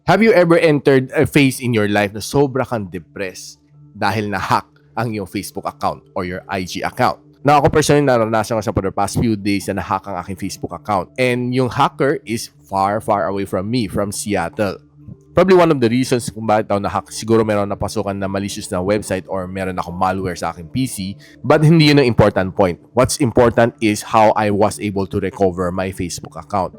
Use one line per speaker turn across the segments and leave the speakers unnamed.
Have you ever entered a phase in your life na sobra kang depressed dahil na-hack ang iyong Facebook account or your IG account? Na ako personally naranasan ko sa for the past few days na na-hack ang aking Facebook account. And yung hacker is far, far away from me, from Seattle. Probably one of the reasons kung bakit ako na-hack, siguro meron napasukan na malicious na website or meron akong malware sa aking PC. But hindi yun ang important point. What's important is how I was able to recover my Facebook account.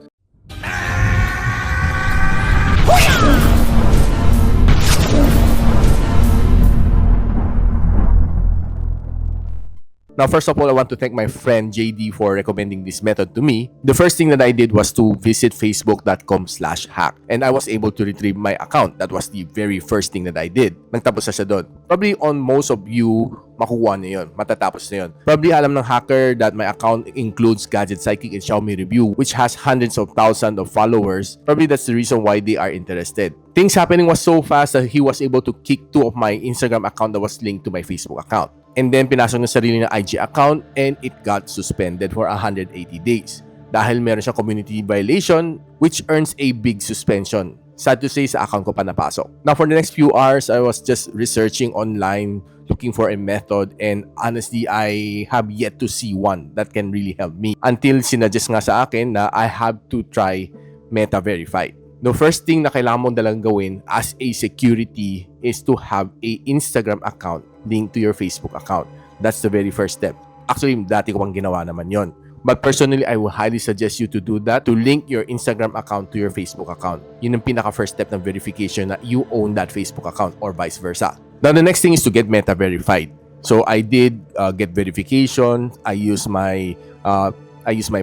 Now, first of all, I want to thank my friend JD for recommending this method to me. The first thing that I did was to visit facebook.com/hack and I was able to retrieve my account. That was the very first thing that I did. Nagtapos na siya doon. Probably on most of you, makukuha na yun. Matatapos na yun. Probably alam ng hacker that my account includes Gadget Psychic and Xiaomi Review, which has hundreds of thousands of followers. Probably that's the reason why they are interested. Things happening was so fast that he was able to kick 2 of my Instagram account that was linked to my Facebook account. And then pinasok ng sarili ng IG account and it got suspended for 180 days. Dahil meron siyang community violation which earns a big suspension. Sad to say, sa account ko pa napasok. Now for the next few hours, I was just researching online, looking for a method, and honestly, I have yet to see one that can really help me. Until sinuggest nga sa akin na I have to try Meta Verified. The first thing na kailangan mong dalang gawin as a security is to have a Instagram account linked to your Facebook account. That's the very first step. Actually, dati ko pang ginawa naman yon. But personally, I will highly suggest you to do that, to link your Instagram account to your Facebook account. Yun ang pinaka-first step ng verification na you own that Facebook account or vice versa. Now, the next thing is to get Meta Verified. So, I did get verification. I use my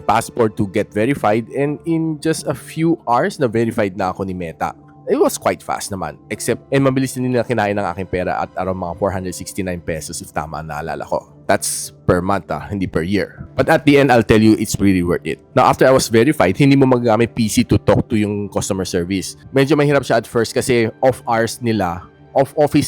passport to get verified, and in just a few hours na verified na ako ni Meta. It was quite fast naman, except mabilis din nila kinain ng aking pera at around mga 469 pesos if tama ang naalala ko. That's per month, hindi per year. But at the end, I'll tell you, it's really worth it. Now, after I was verified, hindi mo magagamit PC to talk to yung customer service. Medyo mahirap siya at first kasi off-office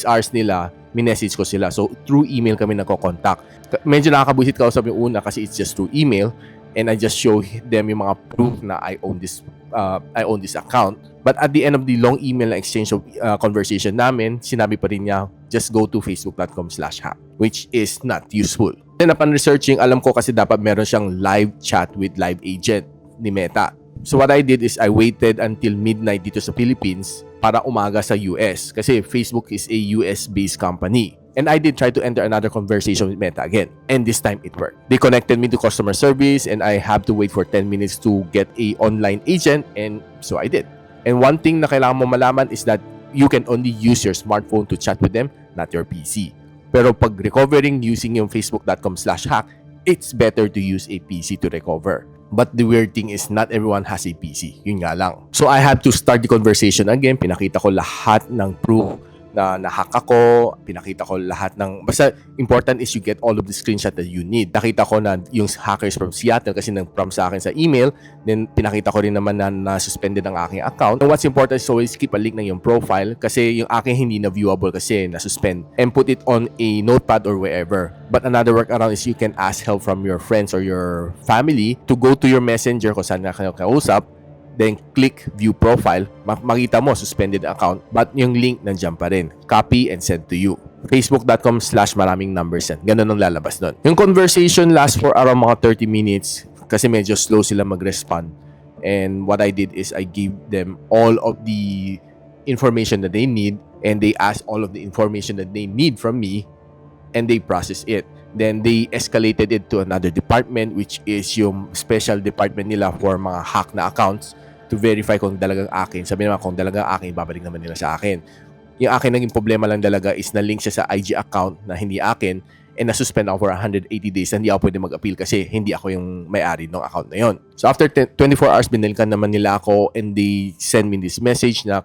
hours nila, minessage ko sila. So, through email kami nagko-contact. Medyo nakakabuisit kausap yung una kasi it's just through email. And I just show them yung mga proof na I own this account. But at the end of the long email na exchange of conversation namin, sinabi pa rin niya, just go to facebook.com/hack, which is not useful. Then upon researching, alam ko kasi dapat meron siyang live chat with live agent ni Meta. So what I did is I waited until midnight dito sa Philippines para umaga sa US kasi Facebook is a US-based company. And I did try to enter another conversation with Meta again. And this time it worked. They connected me to customer service and I have to wait for 10 minutes to get a online agent, and so I did. And one thing na kailangan mo malaman is that you can only use your smartphone to chat with them, not your PC. Pero pag recovering using yung facebook.com/hack, it's better to use a PC to recover. But the weird thing is not everyone has a PC. Yun nga lang. So I had to start the conversation again. Pinakita ko lahat ng proof na nahack ako, pinakita ko lahat ng, basta important is you get all of the screenshot that you need. Nakita ko na yung hackers from Seattle kasi nang-prompt sa akin sa email, then pinakita ko rin naman na na-suspended ang aking account. And what's important is always keep a link ng yung profile kasi yung aking hindi na viewable kasi na-suspend, and put it on a notepad or wherever. But another workaround is you can ask help from your friends or your family to go to your messenger kung saan na kayo kausap, then click view profile, makita mo suspended account, but yung link nandiyan pa rin. Copy and send to you. facebook.com/maraming numbers yan. Ganun ang lalabas doon. Yung conversation lasts for around mga 30 minutes kasi medyo slow sila mag-respond. And what I did is I gave them all of the information that they need, and they asked all of the information that they need from me, and they process it. Then they escalated it to another department, which is yung special department nila for mga hack na accounts, to verify kung talagang akin. Sabi naman kung talagang akin, babalik naman nila sa akin. Yung akin naging problema lang talaga is na-link siya sa IG account na hindi akin, and na-suspend ako for 180 days. Hindi ako pwede mag-appeal kasi hindi ako yung may-ari ng account na yon. So after 24 hours, binalikan naman nila ako, and they send me this message na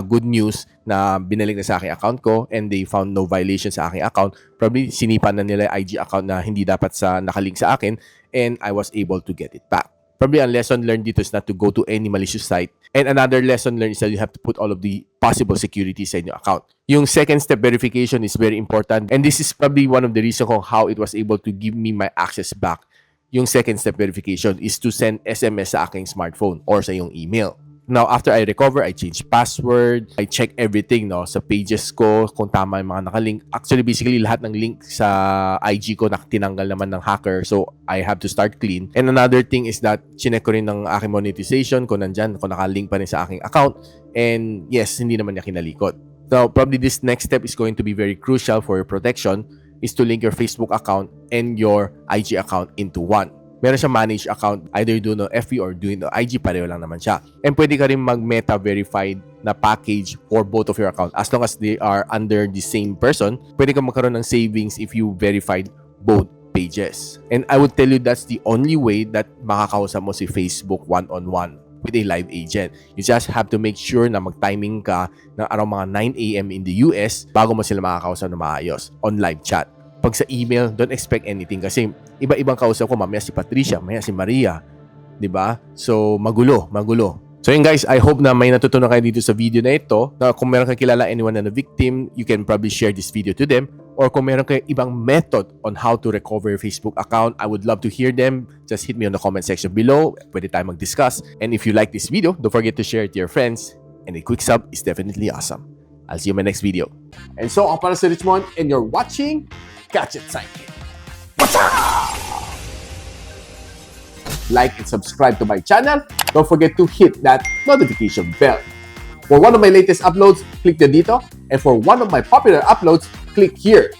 good news na binalik na sa aking account ko, and they found no violation sa aking account. Probably sinipan na nila yung IG account na hindi dapat nakalink sa akin, and I was able to get it back. Probably a lesson learned dito is not to go to any malicious site. And another lesson learned is that you have to put all of the possible securities in your account. Yung second step verification is very important, and this is probably one of the reasons kung how it was able to give me my access back. Yung second step verification is to send SMS sa aking smartphone or sa yung email. Now, after I recover, I change password, I check everything, no, sa pages ko, kung tama yung mga nakalink. Actually, basically, lahat ng link sa IG ko na tinanggal naman ng hacker. So, I have to start clean. And another thing is that, chinek ko rin ng aking monetization, kung nandyan, kung nakalink pa rin sa aking account. And yes, hindi naman niya kinalikot. Now, probably this next step is going to be very crucial for your protection, is to link your Facebook account and your IG account into one. Meron siyang managed account, either doing no FB or doing no IG, pareho lang naman siya. And pwede ka rin mag-meta verified na package for both of your account. As long as they are under the same person, pwede ka magkaroon ng savings if you verified both pages. And I would tell you that's the only way that makakausap mo si Facebook one-on-one with a live agent. You just have to make sure na mag-timing ka ng around mga 9 a.m. in the US bago mo sila makakausap na maayos on live chat. Pag sa email, don't expect anything kasi iba-ibang kausap ko, mamaya si Patricia, mamaya si Maria, 'di ba? So magulo. So yun guys, I hope na may natutunan kayo dito sa video na ito. Na kung meron kang kilala anyone na victim, you can probably share this video to them. Or kung meron kayo ibang method on how to recover your Facebook account, I would love to hear them. Just hit me on the comment section below. Pwede tayo mag-discuss. And if you like this video, don't forget to share it to your friends. And a quick sub is definitely awesome. I'll see you in my next video. And so, ako para si Richmond, and you're watching Gadget Sidekick. What's up? Like and subscribe to my channel. Don't forget to hit that notification bell. For one of my latest uploads, click the dito. And for one of my popular uploads, click here.